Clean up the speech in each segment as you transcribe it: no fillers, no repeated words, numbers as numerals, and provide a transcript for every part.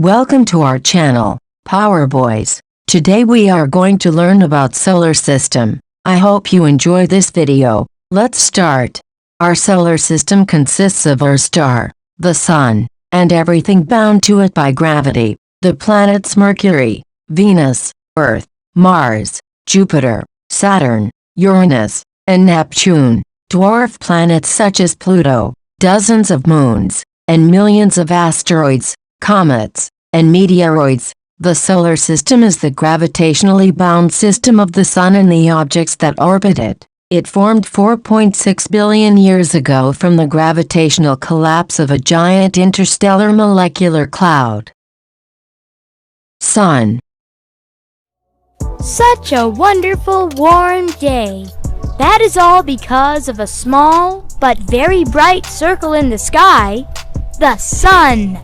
Welcome to our channel, Power Boys. Today we are going to learn about solar system. I hope you enjoy this video. Let's start. Our solar system consists of our star, the Sun, and everything bound to it by gravity. The planets Mercury, Venus, Earth, Mars, Jupiter, Saturn, Uranus, and Neptune. Dwarf planets such as Pluto, dozens of moons, and millions of asteroids, comets, and meteoroids. The solar system is the gravitationally bound system of the Sun and the objects that orbit it. It formed 4.6 billion years ago from the gravitational collapse of a giant interstellar molecular cloud. Sun. Such a wonderful warm day. That is all because of a small but very bright circle in the sky, the Sun.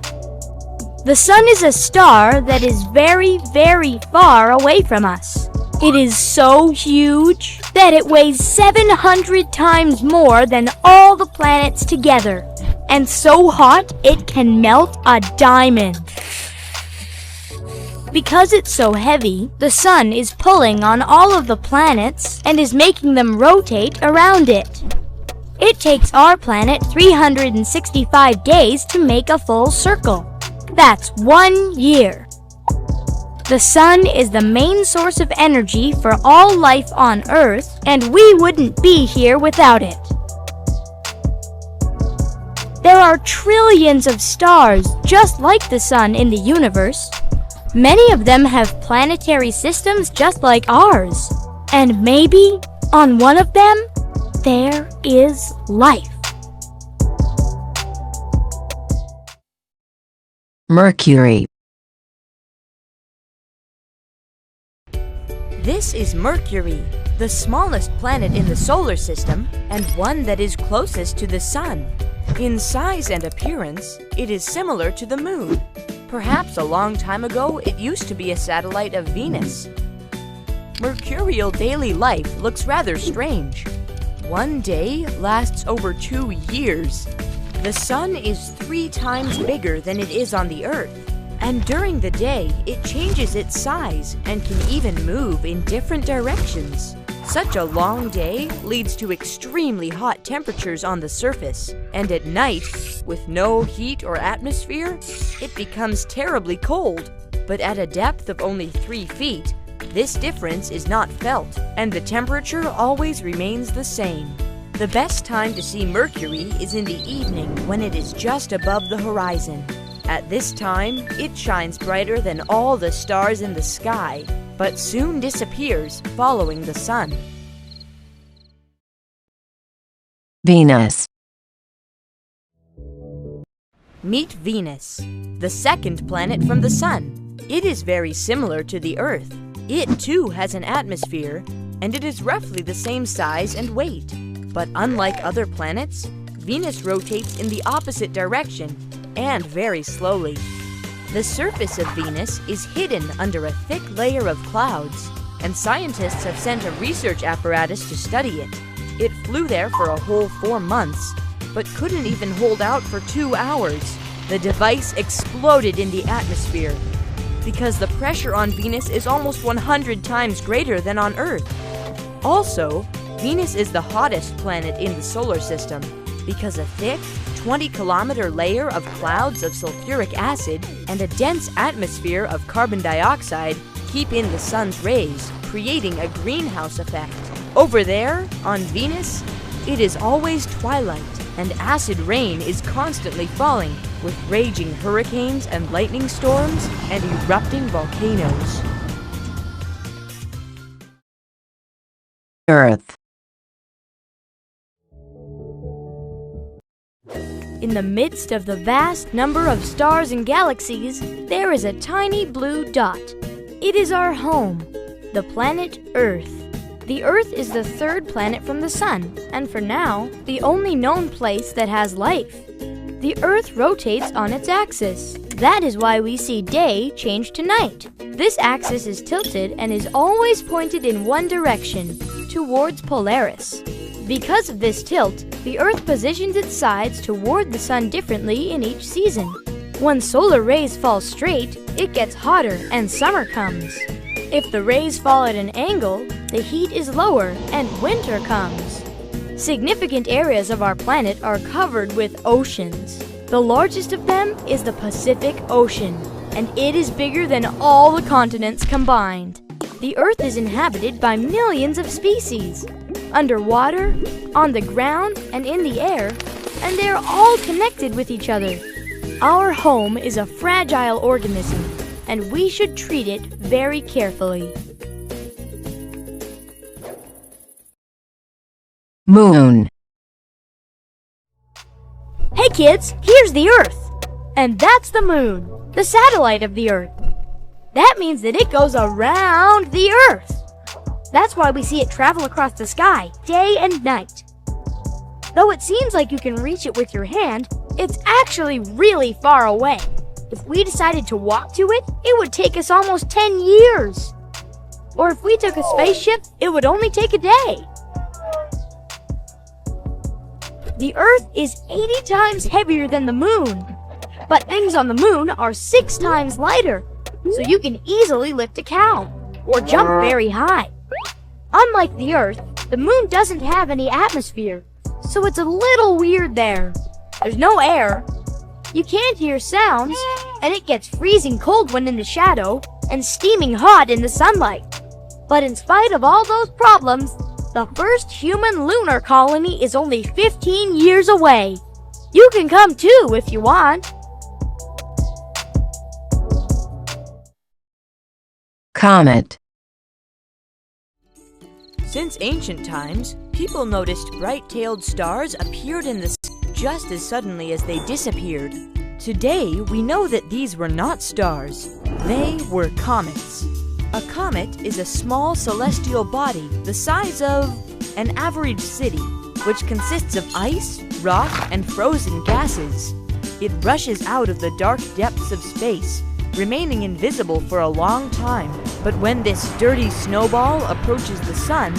The Sun is a star that is very, very far away from us. It is so huge that it weighs 700 times more than all the planets together, and so hot it can melt a diamond. Because it's so heavy, the Sun is pulling on all of the planets and is making them rotate around it. It takes our planet 365 days to make a full circle. That's 1 year. The Sun is the main source of energy for all life on Earth, and we wouldn't be here without it. There are trillions of stars just like the Sun in the universe. Many of them have planetary systems just like ours. And maybe, on one of them, there is life. Mercury. This is Mercury, the smallest planet in the solar system and one that is closest to the Sun. In size and appearance, it is similar to the Moon. Perhaps a long time ago, it used to be a satellite of Venus. Mercurial daily life looks rather strange. One day lasts over 2 years. The Sun is 3 times bigger than it is on the Earth. And during the day, it changes its size and can even move in different directions. Such a long day leads to extremely hot temperatures on the surface, and at night, with no heat or atmosphere, it becomes terribly cold. But at a depth of only 3 feet, this difference is not felt, and the temperature always remains the same. The best time to see Mercury is in the evening when it is just above the horizon. At this time, it shines brighter than all the stars in the sky, but soon disappears following the Sun. Venus. Meet Venus, the second planet from the Sun. It is very similar to the Earth. It too has an atmosphere, and it is roughly the same size and weight. But unlike other planets, Venus rotates in the opposite direction and very slowly. The surface of Venus is hidden under a thick layer of clouds, and scientists have sent a research apparatus to study it. It flew there for a whole 4 months, but couldn't even hold out for 2 hours. The device exploded in the atmosphere because the pressure on Venus is almost 100 times greater than on Earth. Also, Venus is the hottest planet in the solar system because a thick, 20-kilometer layer of clouds of sulfuric acid and a dense atmosphere of carbon dioxide keep in the Sun's rays, creating a greenhouse effect. Over there, on Venus, it is always twilight, and acid rain is constantly falling, with raging hurricanes and lightning storms and erupting volcanoes. Earth. In the midst of the vast number of stars and galaxies, there is a tiny blue dot. It is our home, the planet Earth. The Earth is the 3rd planet from the Sun, and for now, the only known place that has life. The Earth rotates on its axis. That is why we see day change to night. This axis is tilted and is always pointed in one direction, towards Polaris. Because of this tilt, the Earth positions its sides toward the Sun differently in each season. When solar rays fall straight, it gets hotter and summer comes. If the rays fall at an angle, the heat is lower and winter comes. Significant areas of our planet are covered with oceans. The largest of them is the Pacific Ocean, and it is bigger than all the continents combined. The Earth is inhabited by millions of species, underwater, on the ground, and in the air, and they're all connected with each other. Our home is a fragile organism, and we should treat it very carefully. Moon. Hey kids, here's the Earth! And that's the Moon, the satellite of the Earth. That means that it goes around the Earth. That's why we see it travel across the sky day and night. Though it seems like you can reach it with your hand, it's actually really far away. If we decided to walk to it, it would take us almost 10 years. Or if we took a spaceship, it would only take a day. The Earth is 80 times heavier than the Moon, but things on the Moon are 6 times lighter, so you can easily lift a cow or jump very high. Unlike the Earth, the Moon doesn't have any atmosphere, so it's a little weird there. There's no air, you can't hear sounds, and it gets freezing cold when in the shadow and steaming hot in the sunlight. But in spite of all those problems, the first human lunar colony is only 15 years away. You can come too if you want. Comet. Since ancient times, people noticed bright-tailed stars appeared in the sky just as suddenly as they disappeared. Today, we know that these were not stars. They were comets. A comet is a small celestial body the size of an average city, which consists of ice, rock, and frozen gases. It rushes out of the dark depths of space, remaining invisible for a long time. But when this dirty snowball approaches the sun,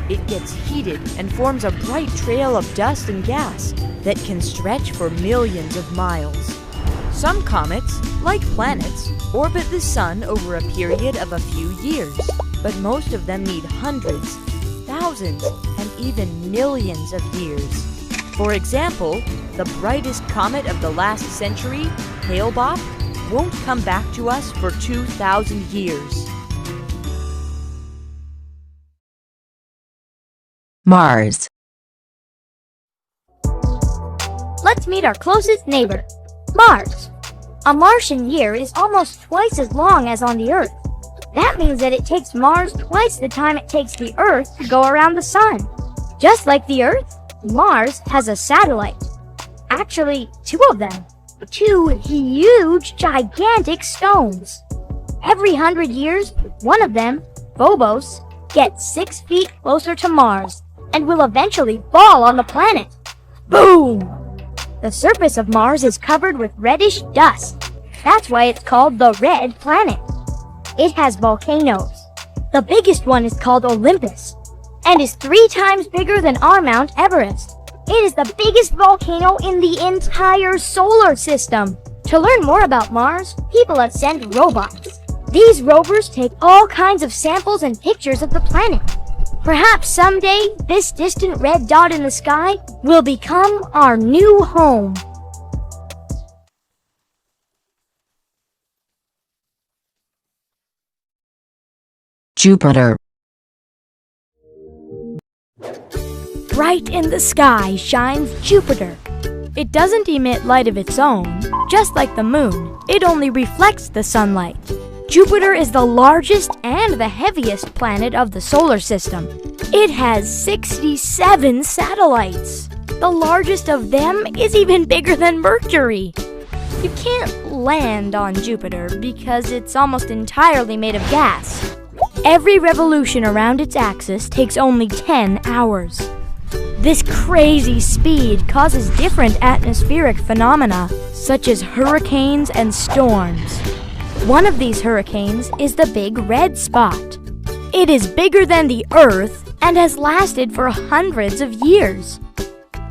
it gets heated and forms a bright trail of dust and gas that can stretch for millions of miles. Some comets, like planets, orbit the sun over a period of a few years, but most of them need hundreds, thousands, and even millions of years. For example, the brightest comet of the last century, Hale-Bopp, won't come back to us for 2,000 years. Mars. Let's meet our closest neighbor, Mars. A Martian year is almost twice as long as on the Earth. That means that it takes Mars twice the time it takes the Earth to go around the Sun. Just like the Earth, Mars has a satellite. Actually, 2 of them. 2 huge, gigantic stones. Every 100 years, one of them, Phobos, gets 6 feet closer to Mars and will eventually fall on the planet. Boom! The surface of Mars is covered with reddish dust. That's why it's called the Red Planet. It has volcanoes. The biggest one is called Olympus and is 3 times bigger than our Mount Everest. It is the biggest volcano in the entire solar system. To learn more about Mars, people have sent robots. These rovers take all kinds of samples and pictures of the planet. Perhaps someday, this distant red dot in the sky will become our new home. Jupiter. Bright in the sky shines Jupiter. It doesn't emit light of its own. Just like the Moon, it only reflects the sunlight. Jupiter is the largest and the heaviest planet of the solar system. It has 67 satellites. The largest of them is even bigger than Mercury. You can't land on Jupiter because it's almost entirely made of gas. Every revolution around its axis takes only 10 hours. This crazy speed causes different atmospheric phenomena, such as hurricanes and storms. One of these hurricanes is the Big Red Spot. It is bigger than the Earth and has lasted for hundreds of years.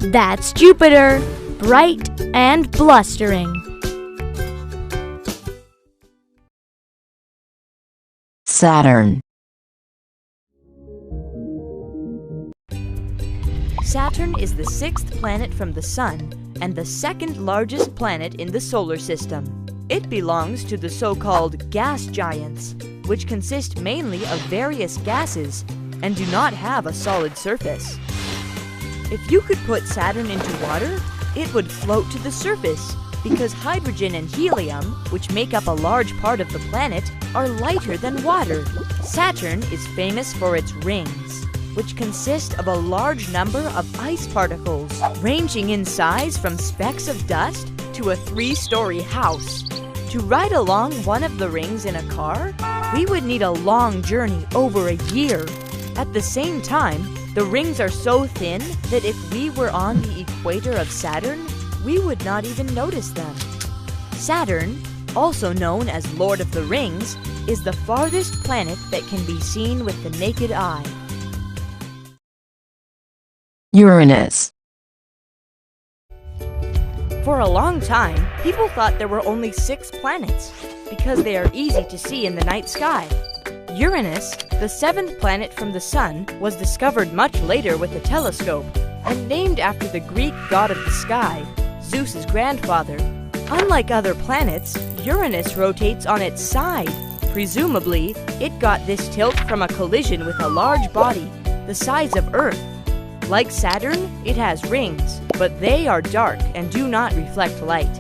That's Jupiter, bright and blustering. Saturn. Saturn is the sixth planet from the Sun and the second largest planet in the solar system. It belongs to the so-called gas giants, which consist mainly of various gases and do not have a solid surface. If you could put Saturn into water, it would float to the surface because hydrogen and helium, which make up a large part of the planet, are lighter than water. Saturn is famous for its rings, which consist of a large number of ice particles, ranging in size from specks of dust to a 3-story house. To ride along one of the rings in a car, we would need a long journey over a year. At the same time, the rings are so thin that if we were on the equator of Saturn, we would not even notice them. Saturn, also known as Lord of the Rings, is the farthest planet that can be seen with the naked eye. Uranus. For a long time, people thought there were only 6 planets because they are easy to see in the night sky. Uranus, the 7th planet from the Sun, was discovered much later with a telescope and named after the Greek god of the sky, Zeus's grandfather. Unlike other planets, Uranus rotates on its side. Presumably, it got this tilt from a collision with a large body the size of Earth. Like Saturn, it has rings, but they are dark and do not reflect light.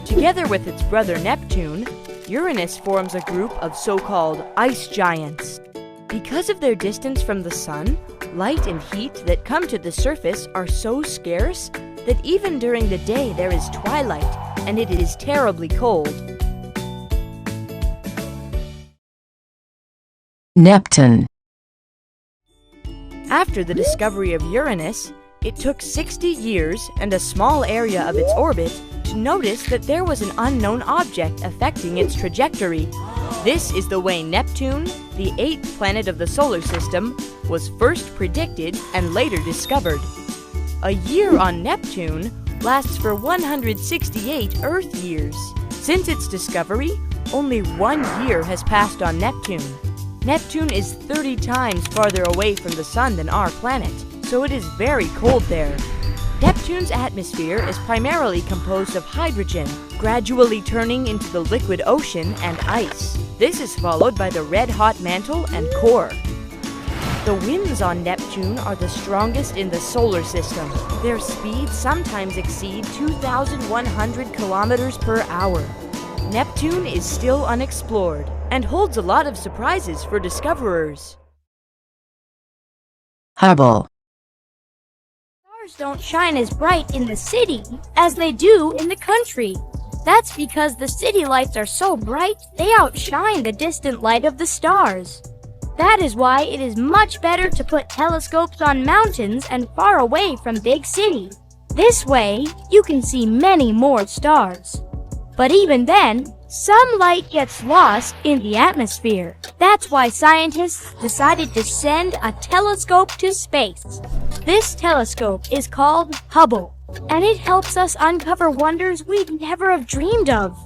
Together with its brother Neptune, Uranus forms a group of so-called ice giants. Because of their distance from the Sun, light and heat that come to the surface are so scarce that even during the day there is twilight and it is terribly cold. Neptune. After the discovery of Uranus, it took 60 years and a small area of its orbit to notice that there was an unknown object affecting its trajectory. This is the way Neptune, the 8th planet of the solar system, was first predicted and later discovered. A year on Neptune lasts for 168 Earth years. Since its discovery, only 1 year has passed on Neptune. Neptune is 30 times farther away from the Sun than our planet, so it is very cold there. Neptune's atmosphere is primarily composed of hydrogen, gradually turning into the liquid ocean and ice. This is followed by the red-hot mantle and core. The winds on Neptune are the strongest in the solar system. Their speeds sometimes exceed 2,100 kilometers per hour. Neptune is still unexplored and holds a lot of surprises for discoverers. Hubble. Stars don't shine as bright in the city as they do in the country. That's because the city lights are so bright, they outshine the distant light of the stars. That is why it is much better to put telescopes on mountains and far away from big cities. This way, you can see many more stars. But even then, some light gets lost in the atmosphere. That's why scientists decided to send a telescope to space. This telescope is called Hubble, and it helps us uncover wonders we'd never have dreamed of.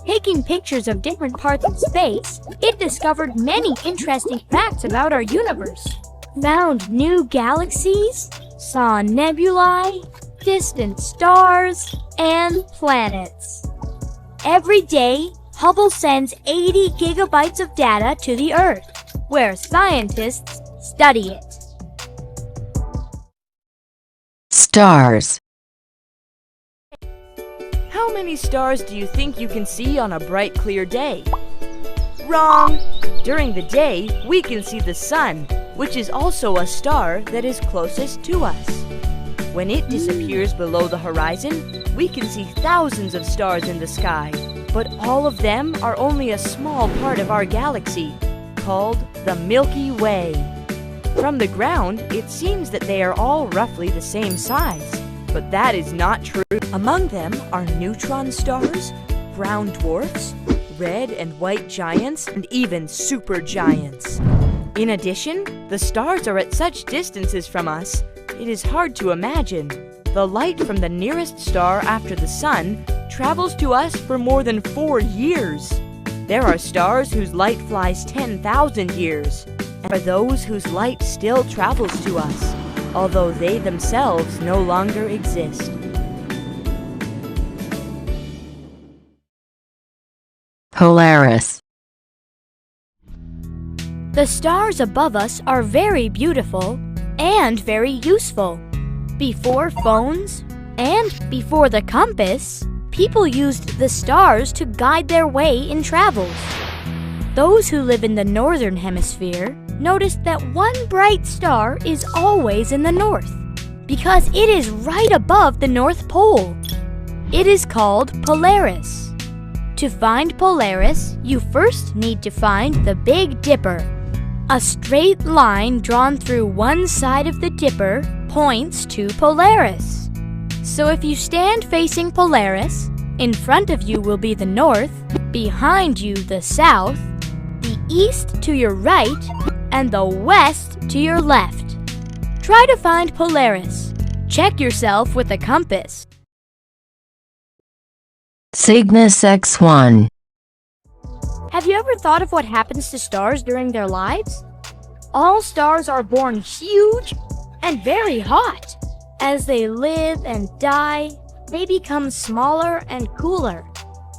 Taking pictures of different parts of space, it discovered many interesting facts about our universe. Found new galaxies, saw nebulae, distant stars, and planets. Every day, Hubble sends 80 gigabytes of data to the Earth, where scientists study it. Stars. How many stars do you think you can see on a bright, clear day? Wrong! During the day, we can see the Sun, which is also a star that is closest to us. When it disappears below the horizon, we can see thousands of stars in the sky, but all of them are only a small part of our galaxy, called the Milky Way. From the ground, it seems that they are all roughly the same size, but that is not true. Among them are neutron stars, brown dwarfs, red and white giants, and even supergiants. In addition, the stars are at such distances from us, it is hard to imagine. The light from the nearest star after the Sun travels to us for more than 4 years. There are stars whose light flies 10,000 years, and are those whose light still travels to us, although they themselves no longer exist. Polaris. The stars above us are very beautiful and very useful. Before phones and before the compass, people used the stars to guide their way in travels. Those who live in the northern hemisphere noticed that one bright star is always in the north because it is right above the North Pole. It is called Polaris. To find Polaris, you first need to find the Big Dipper. A straight line drawn through one side of the dipper points to Polaris. So if you stand facing Polaris, in front of you will be the north, behind you the south, the east to your right, and the west to your left. Try to find Polaris. Check yourself with a compass. Cygnus X1. Have you ever thought of what happens to stars during their lives? All stars are born huge and very hot. As they live and die, they become smaller and cooler.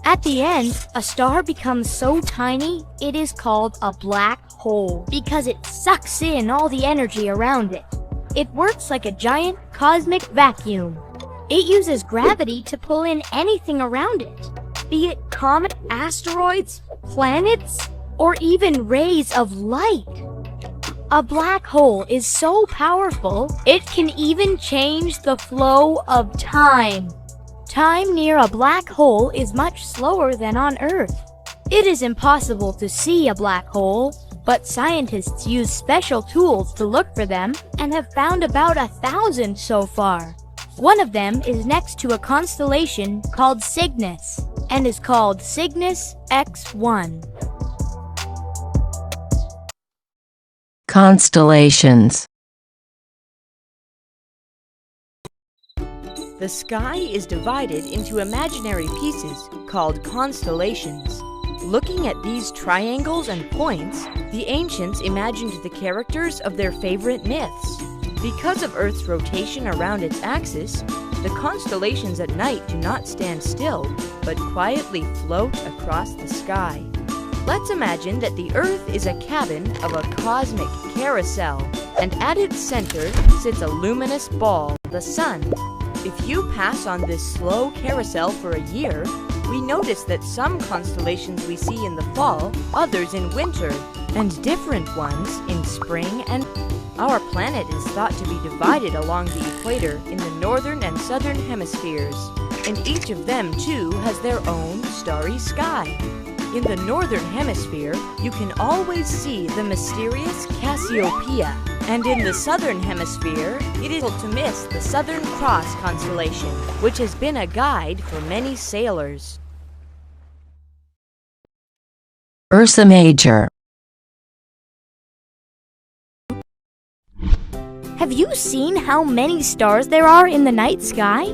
At the end, a star becomes so tiny, it is called a black hole because it sucks in all the energy around it. It works like a giant cosmic vacuum. It uses gravity to pull in anything around it, be it comet, asteroids, planets, or even rays of light. A black hole is so powerful, it can even change the flow of time. Time near a black hole is much slower than on Earth. It is impossible to see a black hole, but scientists use special tools to look for them and have found about 1,000 so far. One of them is next to a constellation called Cygnus and is called Cygnus X1. Constellations. The sky is divided into imaginary pieces called constellations. Looking at these triangles and points, the ancients imagined the characters of their favorite myths. Because of Earth's rotation around its axis, the constellations at night do not stand still, but quietly float across the sky. Let's imagine that the Earth is a cabin of a cosmic carousel, and at its center sits a luminous ball, the Sun. If you pass on this slow carousel for a year, we notice that some constellations we see in the fall, others in winter, and different ones in spring and our planet is thought to be divided along the equator in the northern and southern hemispheres, and each of them too has their own starry sky. In the northern hemisphere, you can always see the mysterious Cassiopeia, and in the southern hemisphere, it is able to miss the Southern Cross constellation, which has been a guide for many sailors. Ursa Major. Have you seen how many stars there are in the night sky?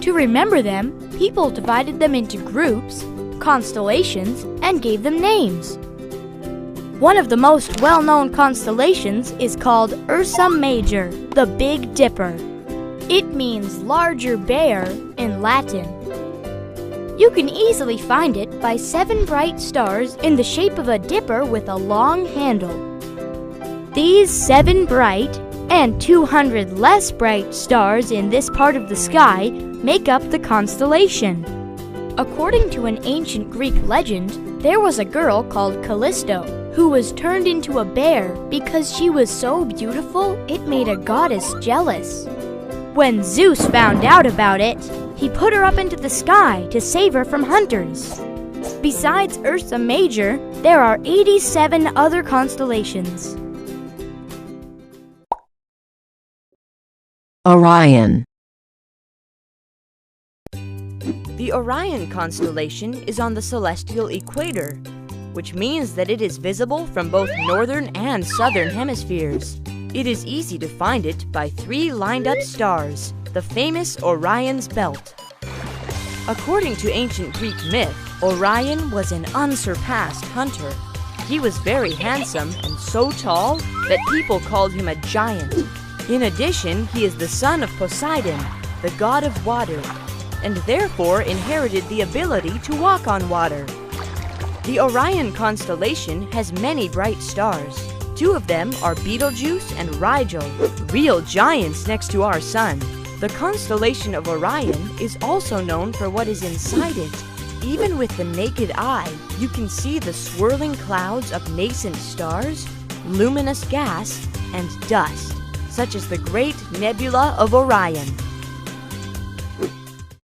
To remember them, people divided them into groups, constellations, and gave them names. One of the most well-known constellations is called Ursa Major, the Big Dipper. It means larger bear in Latin. You can easily find it by 7 bright stars in the shape of a dipper with a long handle. These 7 bright and 200 less bright stars in this part of the sky make up the constellation. According to an ancient Greek legend, there was a girl called Callisto who was turned into a bear because she was so beautiful it made a goddess jealous. When Zeus found out about it, he put her up into the sky to save her from hunters. Besides Ursa Major, there are 87 other constellations. Orion. The Orion constellation is on the celestial equator, which means that it is visible from both northern and southern hemispheres. It is easy to find it by 3 lined-up stars, the famous Orion's belt. According to ancient Greek myth, Orion was an unsurpassed hunter. He was very handsome and so tall that people called him a giant. In addition, he is the son of Poseidon, the god of water, and therefore inherited the ability to walk on water. The Orion constellation has many bright stars. Two of them are Betelgeuse and Rigel, real giants next to our sun. The constellation of Orion is also known for what is inside it. Even with the naked eye, you can see the swirling clouds of nascent stars, luminous gas, and dust, such as the Great Nebula of Orion.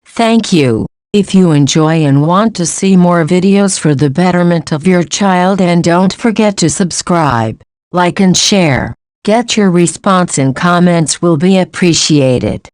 Thank you. If you enjoy and want to see more videos for the betterment of your child, and don't forget to subscribe, like and share. Get your response in comments will be appreciated.